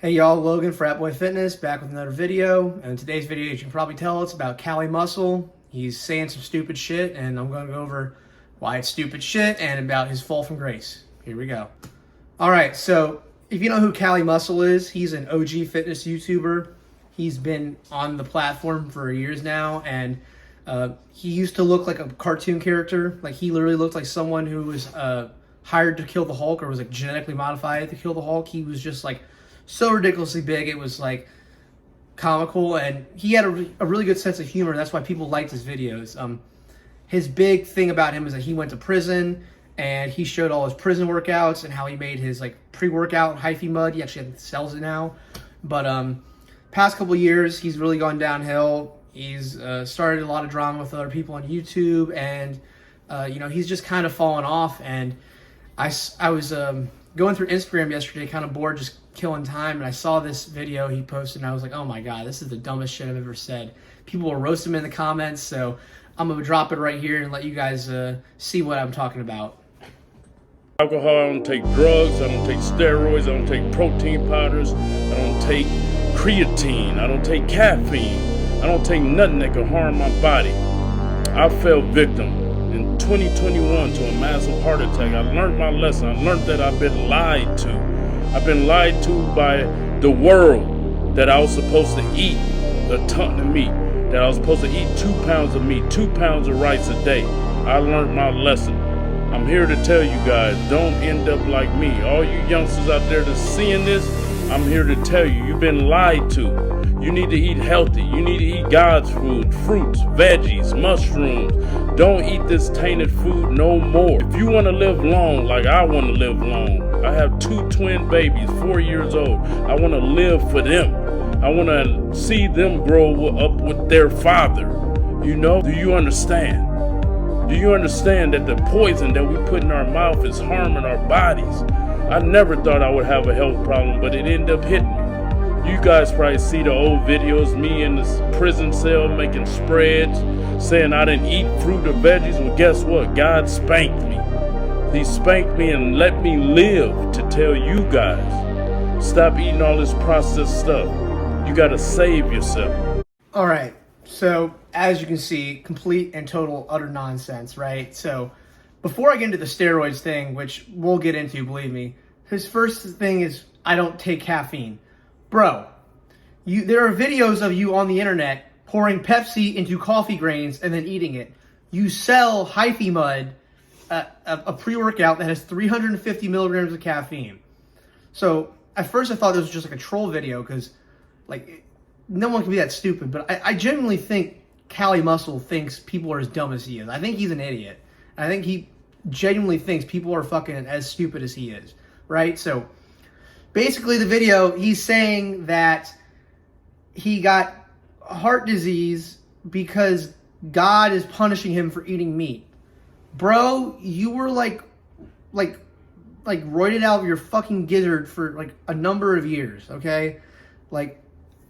Hey y'all, Logan, Frat Boy Fitness, back with another video. And in today's video, as you can probably tell, it's about Cali Muscle. He's saying some stupid shit, and I'm going to go over why it's stupid shit and about his fall from grace. Here we go. Alright, so if you know who Cali Muscle is, he's an OG fitness YouTuber. He's been on the platform for years now, and he used to look like a cartoon character. Like, he literally looked like someone who was hired to kill the Hulk, or was like genetically modified to kill the Hulk. He was just like so ridiculously big, it was like comical, and he had a really good sense of humor. That's why people liked his videos. His big thing about him is that he went to prison, and he showed all his prison workouts and how he made his like pre-workout hyphy mud. He actually sells it now. But past couple years, he's really gone downhill. He's started a lot of drama with other people on YouTube, and you know, he's just kind of fallen off. And I was going through Instagram yesterday, kind of bored, just killing time, and I saw this video he posted, and I was like, oh my god, this is the dumbest shit I've ever said. People will roast him in the comments, so I'm going to drop it right here and let you guys see what I'm talking about. Alcohol, I don't take drugs, I don't take steroids, I don't take protein powders, I don't take creatine, I don't take caffeine, I don't take nothing that can harm my body. I fell victim in 2021 to a massive heart attack. I learned my lesson. I learned that I've been lied to. I've been lied to by the world, that I was supposed to eat a ton of meat, that I was supposed to eat 2 pounds of meat, 2 pounds of rice a day. I learned my lesson. I'm here to tell you guys, don't end up like me. All you youngsters out there that's seeing this, I'm here to tell you, you've been lied to. You need to eat healthy. You need to eat God's food, fruits, veggies, mushrooms. Don't eat this tainted food no more. If you want to live long like I want to live long, I have 2 twin babies, 4 years old. I want to live for them. I want to see them grow up with their father. You know, do you understand? Do you understand that the poison that we put in our mouth is harming our bodies? I never thought I would have a health problem, but it ended up hitting me. You guys probably see the old videos, me in this prison cell making spreads, saying I didn't eat fruit or veggies. Well, guess what? God spanked me. He spanked me and let me live to tell you guys, stop eating all this processed stuff. You got to save yourself. All right, so as you can see, complete and total utter nonsense, right? So before I get into the steroids thing, which we'll get into, believe me, his first thing is, I don't take caffeine. Bro, there are videos of you on the internet pouring Pepsi into coffee grains and then eating it. You sell hyphy mud, a pre-workout that has 350 milligrams of caffeine. So at first I thought this was just like a troll video, because like no one can be that stupid, but I genuinely think Cali Muscle thinks people are as dumb as he is. I think he's an idiot. I think he genuinely thinks people are fucking as stupid as he is, right? So basically the video, he's saying that he got heart disease because God is punishing him for eating meat. Bro, you were like roided out of your fucking gizzard for like a number of years, okay? Like,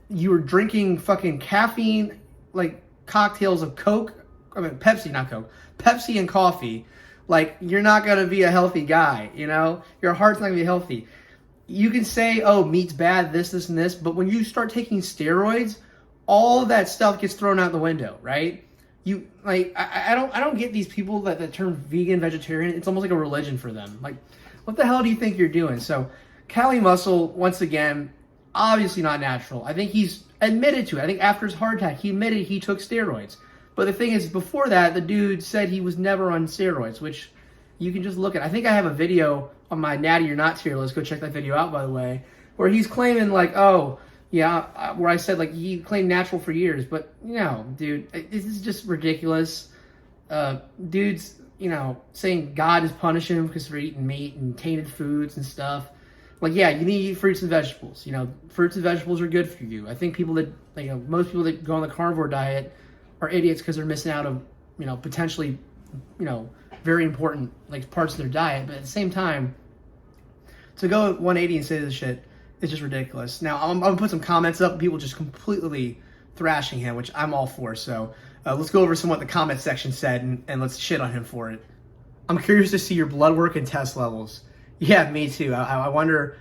you were drinking fucking caffeine, like cocktails of Coke, I mean Pepsi, not Coke, Pepsi and coffee. Like, you're not gonna be a healthy guy, you know? Your heart's not gonna be healthy. You can say, oh, meat's bad, this, and this, but when you start taking steroids, all of that stuff gets thrown out the window, right? You like, I don't get these people that turn vegan, vegetarian. It's almost like a religion for them. Like, what the hell do you think you're doing? So, Cali Muscle, once again, obviously not natural. I think he's admitted to it. I think after his heart attack, he admitted he took steroids. But the thing is, before that, the dude said he was never on steroids, which you can just look at. I think I have a video on my Natty or Not tier list. Go check that video out, by the way, where he's claiming like, oh, yeah, where I said like he claimed natural for years. But, you know, dude, this is just ridiculous. Dude's, you know, saying God is punishing him because for eating meat and tainted foods and stuff. Like, yeah, you need to eat fruits and vegetables. You know, fruits and vegetables are good for you. I think people that, you know, most people that go on the carnivore diet are idiots because they're missing out on, you know, potentially, you know, very important like parts of their diet. But at the same time, to go 180 and say this shit is just ridiculous. Now, I'm gonna put some comments up, and people just completely thrashing him, which I'm all for. So let's go over some what the comment section said, and let's shit on him for it. I'm curious to see your blood work and test levels. Yeah, me too. I wonder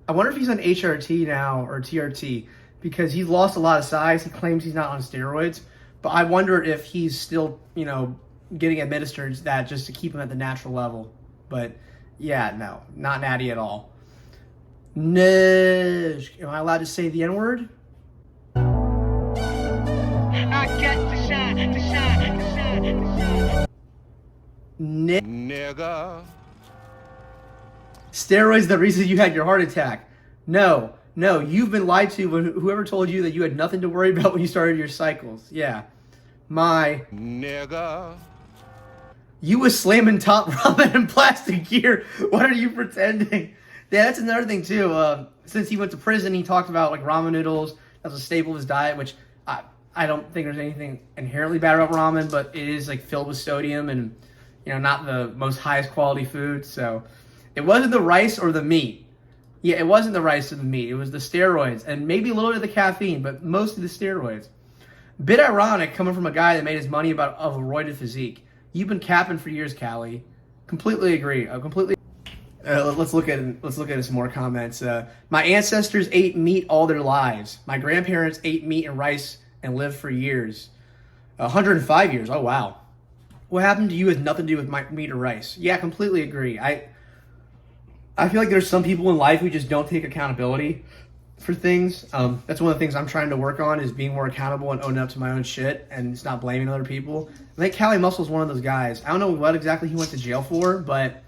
I wonder if he's on HRT now or TRT because he's lost a lot of size. He claims he's not on steroids, but I wonder if he's still, you know, getting administered that just to keep him at the natural level. But yeah, no, not natty at all. No. Am I allowed to say the N-word? I got to shine, to shine, to shine, to shine. Nigga. Steroids the reason you had your heart attack. No, you've been lied to when whoever told you that you had nothing to worry about when you started your cycles. Yeah. My Nigga. You was slamming top ramen in plastic gear. What are you pretending? Yeah, that's another thing too. Since he went to prison, he talked about like ramen noodles as a staple of his diet, which I don't think there's anything inherently bad about ramen, but it is like filled with sodium and, you know, not the most highest quality food. So it wasn't the rice or the meat. Yeah, it wasn't the rice or the meat. It was the steroids and maybe a little bit of the caffeine, but mostly the steroids. Bit ironic coming from a guy that made his money of a roided physique. You've been capping for years, Callie. Completely agree. Let's look at some more comments. My ancestors ate meat all their lives. My grandparents ate meat and rice and lived for years. 105 years. Oh wow. What happened to you has nothing to do with my meat or rice. Yeah, completely agree. I feel like there's some people in life who just don't take accountability for things. That's one of the things I'm trying to work on is being more accountable and owning up to my own shit and it's not blaming other people. I think Callie Muscle is one of those guys. I don't know what exactly he went to jail for, but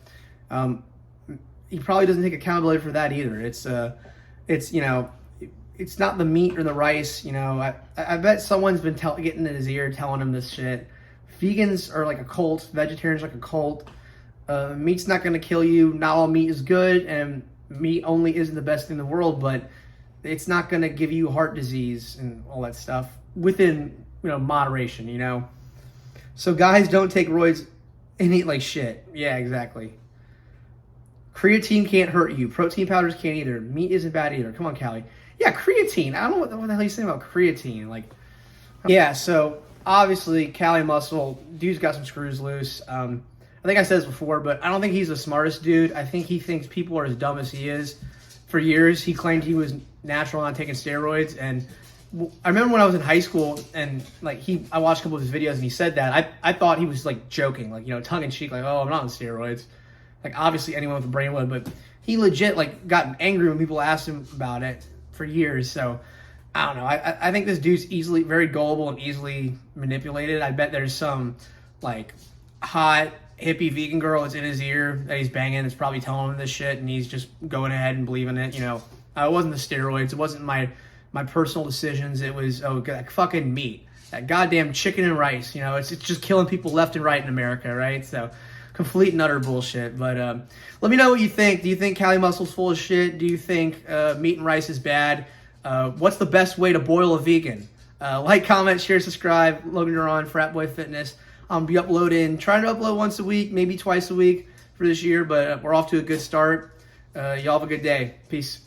he probably doesn't take accountability for that either. It's you know, it's not the meat or the rice. You know, I bet someone's been getting in his ear telling him this shit. Vegans are like a cult. Vegetarians are like a cult. Meat's not going to kill you. Not all meat is good, and meat only isn't the best thing in the world, but it's not going to give you heart disease and all that stuff within, you know, moderation, you know. So guys, don't take roids and eat like shit. Yeah, exactly. Creatine can't hurt you. Protein powders can't either. Meat isn't bad either. Come on, Callie. Yeah, creatine. I don't know what the hell you're saying about creatine. Like, yeah, so obviously, Callie Muscle, dude's got some screws loose. I think I said this before, but I don't think he's the smartest dude. I think he thinks people are as dumb as he is. For years, he claimed he was natural, not taking steroids. And I remember when I was in high school, and like I watched a couple of his videos, and he said that. I thought he was like joking, like, you know, tongue in cheek, like, oh, I'm not on steroids. Like, obviously, anyone with a brain would, but he legit like got angry when people asked him about it for years. So I don't know. I think this dude's very gullible and easily manipulated. I bet there's some like hot hippie vegan girl that's in his ear that he's banging is probably telling him this shit, and he's just going ahead and believing it. You know, it wasn't the steroids. It wasn't my personal decisions. It was that fucking meat, that goddamn chicken and rice. You know, it's just killing people left and right in America, right? So complete and utter bullshit. But let me know what you think. Do you think Callie Muscle's full of shit? Do you think meat and rice is bad? What's the best way to boil a vegan? Like, comment, share, subscribe. Logan Duran, Frat Boy Fitness. I'll be trying to upload once a week, maybe twice a week for this year, but we're off to a good start. Y'all have a good day. Peace.